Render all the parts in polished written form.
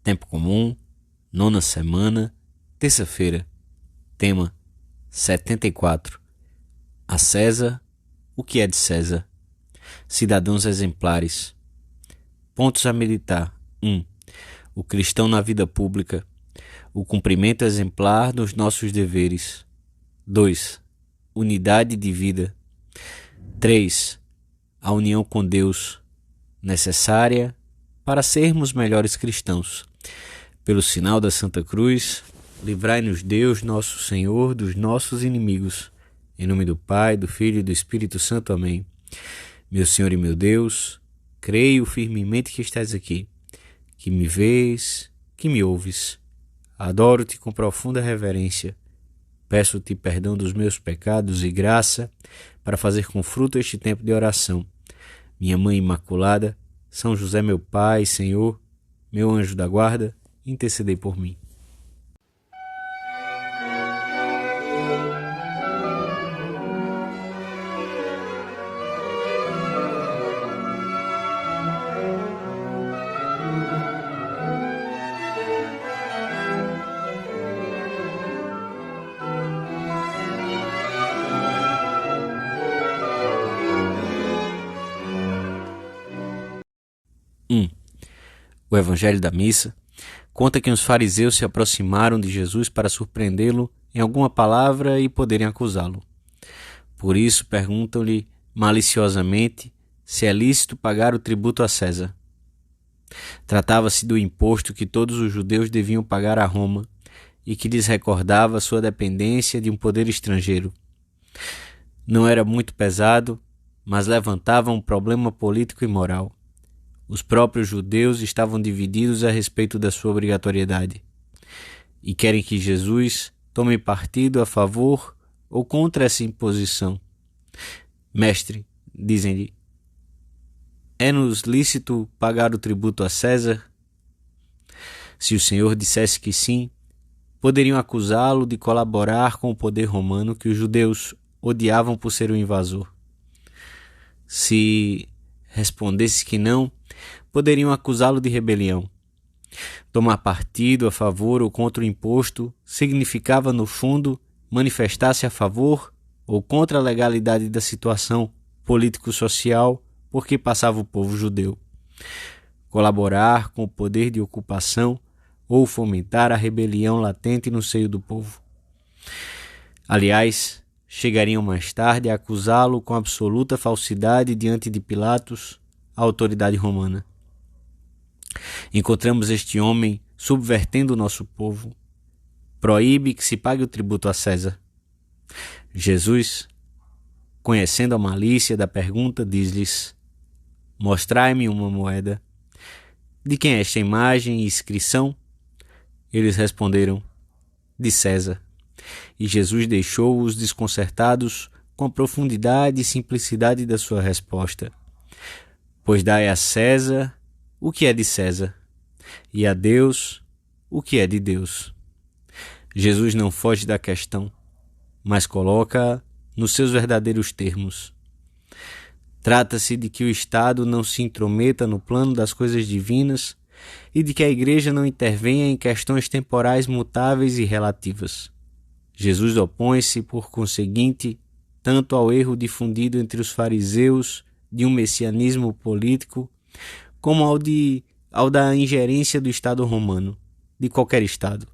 Tempo comum, nona semana, terça-feira. Tema 74. A César, o que é de César? Cidadãos exemplares. Pontos a meditar. 1. O cristão na vida pública. O cumprimento exemplar dos nossos deveres. 2. Unidade de vida. 3. A união com Deus, necessária para sermos melhores cristãos. Pelo sinal da Santa Cruz, livrai-nos Deus, nosso Senhor, dos nossos inimigos. Em nome do Pai, do Filho e do Espírito Santo. Amém. Meu Senhor e meu Deus, creio firmemente que estás aqui, que me vês, que me ouves. Adoro-te com profunda reverência. Peço-te perdão dos meus pecados e graça para fazer com fruto este tempo de oração. Minha Mãe Imaculada, São José meu Pai, Senhor, meu anjo da guarda, intercedei por mim. O Evangelho da Missa conta que os fariseus se aproximaram de Jesus para surpreendê-lo em alguma palavra e poderem acusá-lo. Por isso perguntam-lhe maliciosamente se é lícito pagar o tributo a César. Tratava-se do imposto que todos os judeus deviam pagar a Roma e que lhes recordava sua dependência de um poder estrangeiro. Não era muito pesado, mas levantava um problema político e moral. Os próprios judeus estavam divididos a respeito da sua obrigatoriedade e querem que Jesus tome partido a favor ou contra essa imposição. Mestre, dizem-lhe, é-nos lícito pagar o tributo a César? Se o Senhor dissesse que sim, poderiam acusá-lo de colaborar com o poder romano que os judeus odiavam por ser um invasor. Se respondesse que não, poderiam acusá-lo de rebelião. Tomar partido a favor ou contra o imposto significava, no fundo, manifestar-se a favor ou contra a legalidade da situação político-social por que passava o povo judeu. Colaborar com o poder de ocupação ou fomentar a rebelião latente no seio do povo. Aliás, chegariam mais tarde a acusá-lo com absoluta falsidade diante de Pilatos, a autoridade romana. Encontramos este homem subvertendo o nosso povo. Proíbe que se pague o tributo a César. Jesus, conhecendo a malícia da pergunta, diz-lhes: mostrai-me uma moeda. De quem é esta imagem e inscrição? Eles responderam: de César. E Jesus deixou-os desconcertados com a profundidade e simplicidade da sua resposta. Pois dai a César o que é de César, e a Deus o que é de Deus. Jesus não foge da questão, mas coloca-a nos seus verdadeiros termos. Trata-se de que o Estado não se intrometa no plano das coisas divinas e de que a Igreja não intervenha em questões temporais mutáveis e relativas. Jesus opõe-se, por conseguinte, tanto ao erro difundido entre os fariseus de um messianismo político, como ao da ingerência do Estado romano, de qualquer Estado,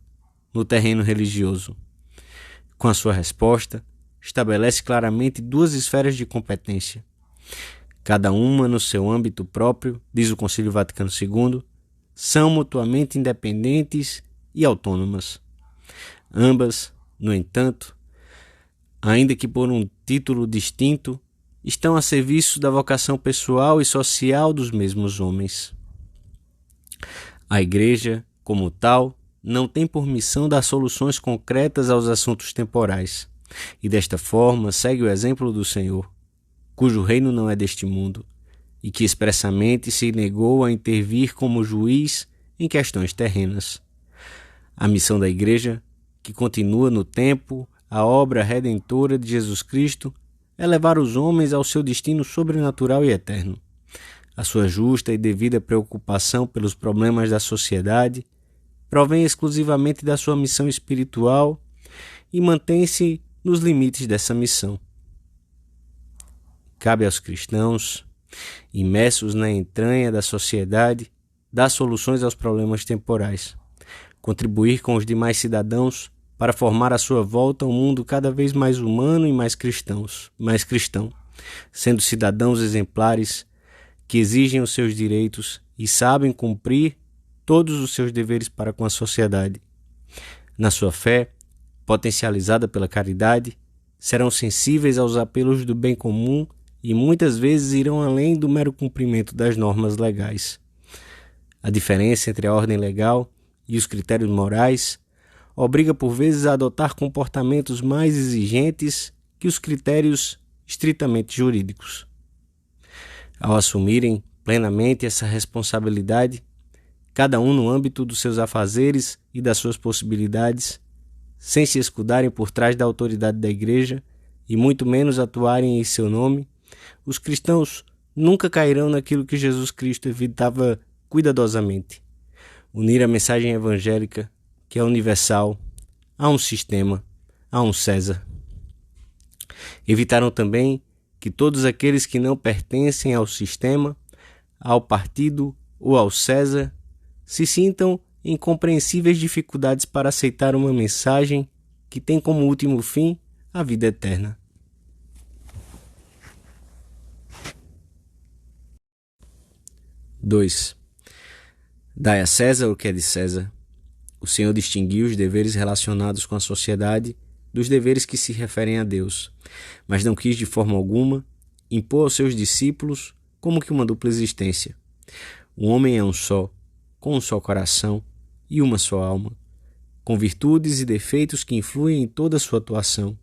no terreno religioso. Com a sua resposta, estabelece claramente duas esferas de competência, cada uma no seu âmbito próprio, diz o Concílio Vaticano II, são mutuamente independentes e autônomas. Ambas, no entanto, ainda que por um título distinto, estão a serviço da vocação pessoal e social dos mesmos homens. A Igreja, como tal, não tem por missão dar soluções concretas aos assuntos temporais, e desta forma segue o exemplo do Senhor, cujo reino não é deste mundo, e que expressamente se negou a intervir como juiz em questões terrenas. A missão da Igreja, que continua no tempo a obra redentora de Jesus Cristo, é levar os homens ao seu destino sobrenatural e eterno. A sua justa e devida preocupação pelos problemas da sociedade provém exclusivamente da sua missão espiritual e mantém-se nos limites dessa missão. Cabe aos cristãos, imersos na entranha da sociedade, dar soluções aos problemas temporais, contribuir com os demais cidadãos para formar à sua volta um mundo cada vez mais humano e mais cristão, sendo cidadãos exemplares que exigem os seus direitos e sabem cumprir todos os seus deveres para com a sociedade. Na sua fé, potencializada pela caridade, serão sensíveis aos apelos do bem comum e muitas vezes irão além do mero cumprimento das normas legais. A diferença entre a ordem legal e os critérios morais obriga por vezes a adotar comportamentos mais exigentes que os critérios estritamente jurídicos. Ao assumirem plenamente essa responsabilidade, cada um no âmbito dos seus afazeres e das suas possibilidades, sem se escudarem por trás da autoridade da Igreja e muito menos atuarem em seu nome, os cristãos nunca cairão naquilo que Jesus Cristo evitava cuidadosamente: unir a mensagem evangélica, que é universal, a um sistema, a um César. Evitaram também que todos aqueles que não pertencem ao sistema, ao partido ou ao César se sintam em compreensíveis dificuldades para aceitar uma mensagem que tem como último fim a vida eterna. (2) Dai a César o que é de César. O Senhor distinguiu os deveres relacionados com a sociedade dos deveres que se referem a Deus, mas não quis de forma alguma impor aos seus discípulos como que uma dupla existência. O homem é um só, com um só coração e uma só alma, com virtudes e defeitos que influem em toda a sua atuação.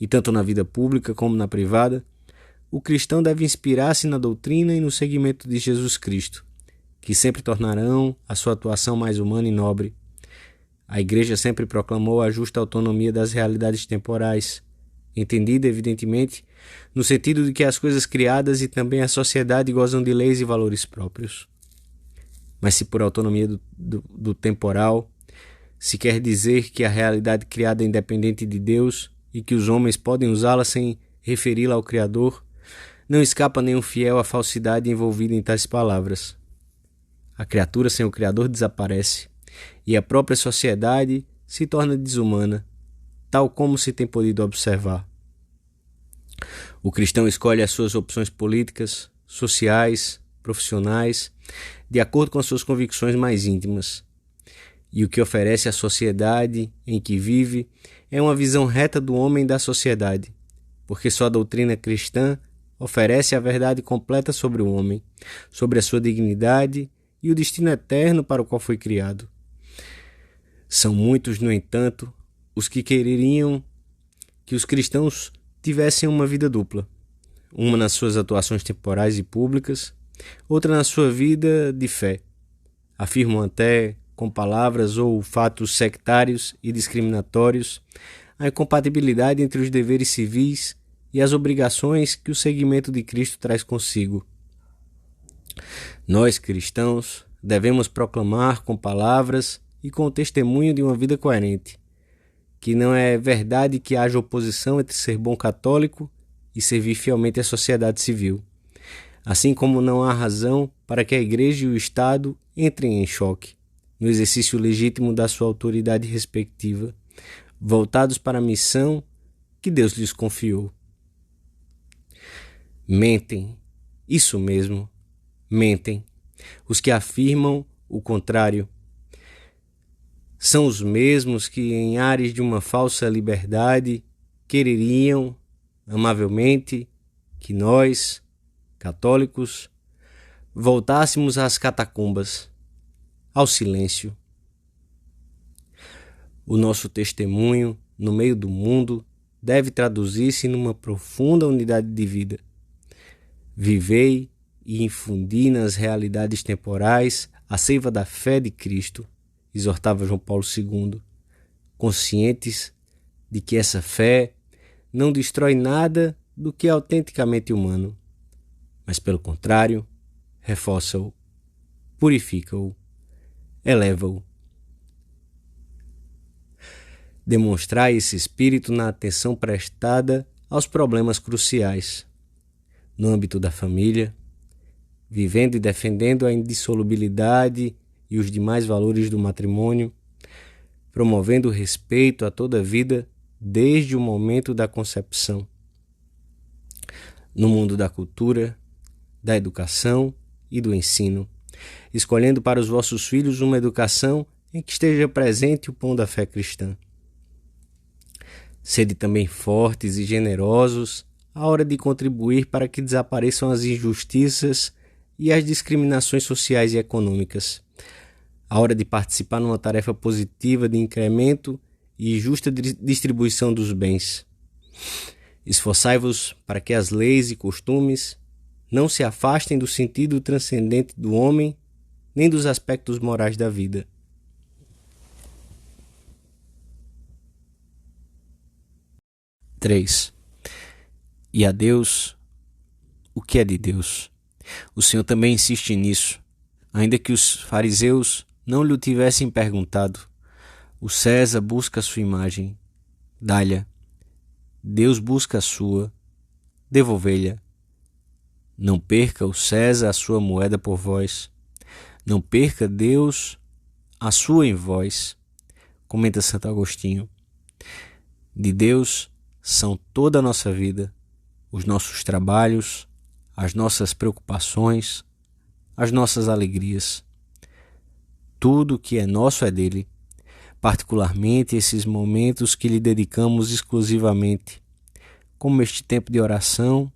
E tanto na vida pública como na privada, o cristão deve inspirar-se na doutrina e no seguimento de Jesus Cristo, que sempre tornarão a sua atuação mais humana e nobre. A Igreja sempre proclamou a justa autonomia das realidades temporais, entendida, evidentemente, no sentido de que as coisas criadas e também a sociedade gozam de leis e valores próprios. Mas se por autonomia do temporal se quer dizer que a realidade criada é independente de Deus e que os homens podem usá-la sem referi-la ao Criador, não escapa nenhum fiel à falsidade envolvida em tais palavras. A criatura sem o Criador desaparece e a própria sociedade se torna desumana, tal como se tem podido observar. O cristão escolhe as suas opções políticas, sociais, profissionais, de acordo com as suas convicções mais íntimas. E o que oferece à sociedade em que vive é uma visão reta do homem e da sociedade, porque só a doutrina cristã oferece a verdade completa sobre o homem, sobre a sua dignidade e o destino eterno para o qual foi criado. São muitos, no entanto, os que quereriam que os cristãos tivessem uma vida dupla, uma nas suas atuações temporais e públicas, outra na sua vida de fé. Afirmam até, com palavras ou fatos sectários e discriminatórios, a incompatibilidade entre os deveres civis e as obrigações que o seguimento de Cristo traz consigo. Nós, cristãos, devemos proclamar com palavras e com o testemunho de uma vida coerente, que não é verdade que haja oposição entre ser bom católico e servir fielmente à sociedade civil, assim como não há razão para que a Igreja e o Estado entrem em choque, no exercício legítimo da sua autoridade respectiva, voltados para a missão que Deus lhes confiou. Mentem, isso mesmo, mentem, os que afirmam o contrário. São os mesmos que, em ares de uma falsa liberdade, quereriam, amavelmente, que nós, católicos, voltássemos às catacumbas, ao silêncio. O nosso testemunho no meio do mundo deve traduzir-se numa profunda unidade de vida. Vivei e infundi nas realidades temporais a seiva da fé de Cristo, exortava João Paulo II, conscientes de que essa fé não destrói nada do que é autenticamente humano, mas, pelo contrário, reforça-o, purifica-o, eleva-o. Demonstrai esse espírito na atenção prestada aos problemas cruciais, no âmbito da família, vivendo e defendendo a indissolubilidade e os demais valores do matrimônio, promovendo o respeito a toda a vida desde o momento da concepção. No mundo da cultura, da educação e do ensino, escolhendo para os vossos filhos uma educação em que esteja presente o pão da fé cristã. Sede também fortes e generosos à hora de contribuir para que desapareçam as injustiças e as discriminações sociais e econômicas, à hora de participar numa tarefa positiva de incremento e justa distribuição dos bens. Esforçai-vos para que as leis e costumes não se afastem do sentido transcendente do homem, nem dos aspectos morais da vida. E a Deus, o que é de Deus? O Senhor também insiste nisso, ainda que os fariseus não lhe o tivessem perguntado. O César busca a sua imagem, dá-lhe. Deus busca a sua, devolvei-lhe. Não perca o César a sua moeda por vós. Não perca Deus a sua em vós. Comenta Santo Agostinho. De Deus são toda a nossa vida, os nossos trabalhos, as nossas preocupações, as nossas alegrias. Tudo que é nosso é dele, particularmente esses momentos que lhe dedicamos exclusivamente, como este tempo de oração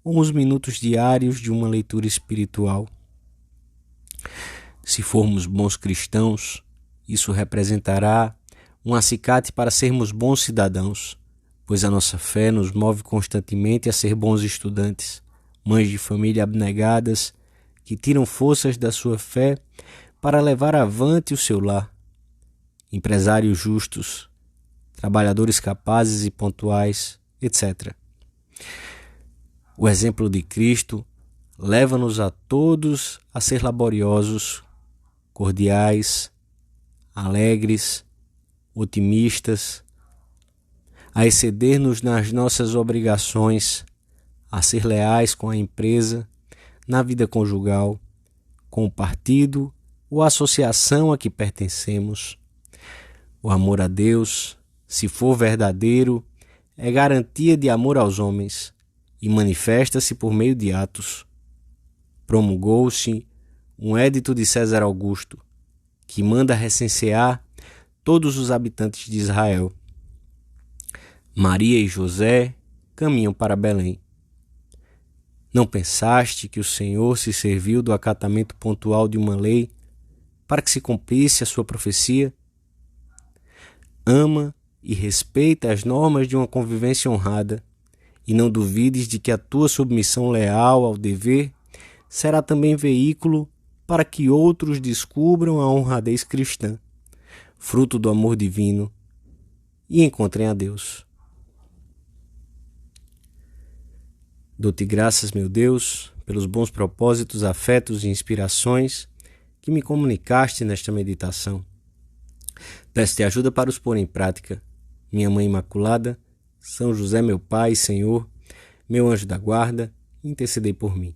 ou os minutos diários de uma leitura espiritual. Se formos bons cristãos, isso representará um acicate para sermos bons cidadãos, pois a nossa fé nos move constantemente a ser bons estudantes, mães de família abnegadas, que tiram forças da sua fé para levar avante o seu lar, empresários justos, trabalhadores capazes e pontuais, etc. O exemplo de Cristo leva-nos a todos a ser laboriosos, cordiais, alegres, otimistas, a exceder-nos nas nossas obrigações, a ser leais com a empresa, na vida conjugal, com o partido ou associação a que pertencemos. O amor a Deus, se for verdadeiro, é garantia de amor aos homens e manifesta-se por meio de atos. Promulgou-se um édito de César Augusto, que manda recensear todos os habitantes de Israel. Maria e José caminham para Belém. Não pensaste que o Senhor se serviu do acatamento pontual de uma lei para que se cumprisse a sua profecia? Ama e respeita as normas de uma convivência honrada, e não duvides de que a tua submissão leal ao dever será também veículo para que outros descubram a honradez cristã, fruto do amor divino, e encontrem a Deus. Dou-te graças, meu Deus, pelos bons propósitos, afetos e inspirações que me comunicaste nesta meditação. Peço-te ajuda para os pôr em prática. Minha Mãe Imaculada, São José, meu Pai e Senhor, meu anjo da guarda, intercedei por mim.